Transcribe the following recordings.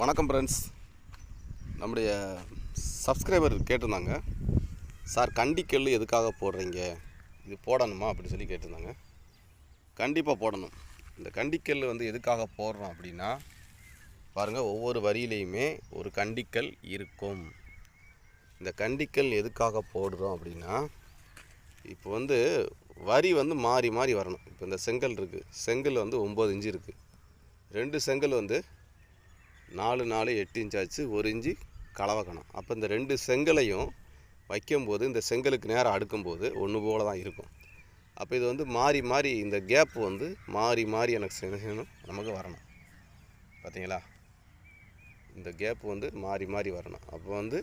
வணக்கம் ஃப்ரெண்ட்ஸ். நம்முடைய சப்ஸ்கிரைபர் கேட்டிருந்தாங்க, சார் கண்டிக்கல் எதுக்காக போடுறீங்க, இது போடணுமா அப்படின்னு சொல்லி கேட்டிருந்தாங்க. கண்டிப்பாக போடணும். இந்த கண்டிக்கல் எதுக்காக போடுறோம் அப்படின்னா, பாருங்கள், ஒவ்வொரு வரியிலையுமே ஒரு கண்டிக்கல் இருக்கும். இந்த கண்டிக்கல் எதுக்காக போடுறோம் அப்படின்னா, இப்போ வரி மாறி மாறி வரணும். இப்போ இந்த செங்கல் இருக்குது, செங்கல் 9 இன்ச்சு இருக்குது. 2 செங்கல் 4 4 8 இன்ச் ஆச்சு, 1 இன்ச்சு கலவை கணம். அப்போ இந்த 2 செங்கலையும் வைக்கும்போது இந்த செங்கலுக்கு நேரம் அடுக்கும்போது ஒன்று போல தான் இருக்கும். அப்போ இது மாறி மாறி இந்த கேப் மாறி மாறி எனக்கு செய்யணும், நமக்கு வரணும். பார்த்தீங்களா, இந்த கேப் மாறி மாறி வரணும். அப்போ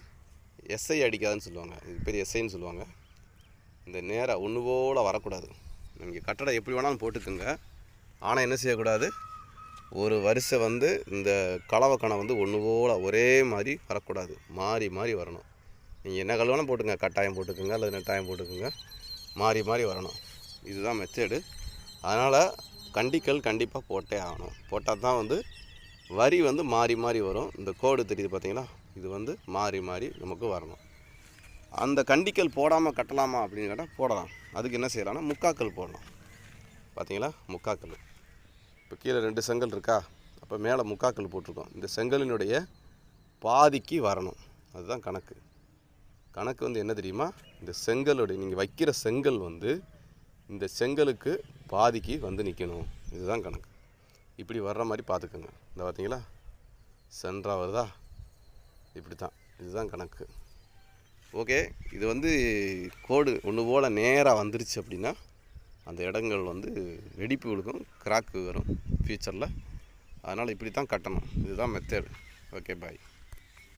எஸ்ஐ அடிக்காதுன்னு சொல்லுவாங்க, இது பெரிய எஸ்ஐன்னு சொல்லுவாங்க. இந்த நேராக ஒன்று போல் வரக்கூடாது. நீங்கள் கட்டடம் எப்படி வேணாலும் போட்டுக்குங்க, ஆனால் என்ன செய்யக்கூடாது, ஒரு வரிசை இந்த கலவை கணம் ஒன்று போல் ஒரே மாதிரி வரக்கூடாது, மாறி மாறி வரணும். நீங்கள் என்ன கலவாலும் போட்டுங்க, கட்டாயம் போட்டுக்குங்க அல்லது நெட்டாயம் போட்டுக்குங்க, மாறி மாறி வரணும். இதுதான் மெத்தேடு. அதனால் கண்டிக்கல் கண்டிப்பாக போட்டே ஆகணும். போட்டால் தான் வரி மாறி மாறி வரும். இந்த கோடு தெரியுது பார்த்தீங்களா, இது மாறி மாறி நமக்கு வரணும். அந்த கண்டிக்கல் போடாமல் கட்டலாமா அப்படின்னு கேட்டால் போடலாம். அதுக்கு என்ன செய்யலாம்னா முக்காக்கல் போடலாம். பார்த்தீங்களா, முக்காக்கல். இப்போ கீழே 2 செங்கல் இருக்கா, அப்போ மேலே முக்காக்கல் போட்டிருக்கோம். இந்த செங்கலினுடைய பாதிக்கு வரணும். அதுதான் கணக்கு. கணக்கு என்ன தெரியுமா, இந்த செங்கலுடைய நீங்கள் வைக்கிற செங்கல் இந்த செங்கலுக்கு பாதிக்கு நிற்கணும். இதுதான் கணக்கு. இப்படி வர்ற மாதிரி பார்த்துக்குங்க. இந்த பார்த்தீங்களா, சென்றாக வருதா, இப்படி தான். இதுதான் கணக்கு. ஓகே. இது கோடு ஒன்று போல் நேராக வந்துருச்சு அப்படின்னா அந்த இடங்கள் வெடிப்பு விழுக்கும், கிராக்கு வரும் ஃப்யூச்சரில். அதனால் இப்படி தான் கட்டணும். இதுதான் மெத்தேடு. ஓகே, பாய்.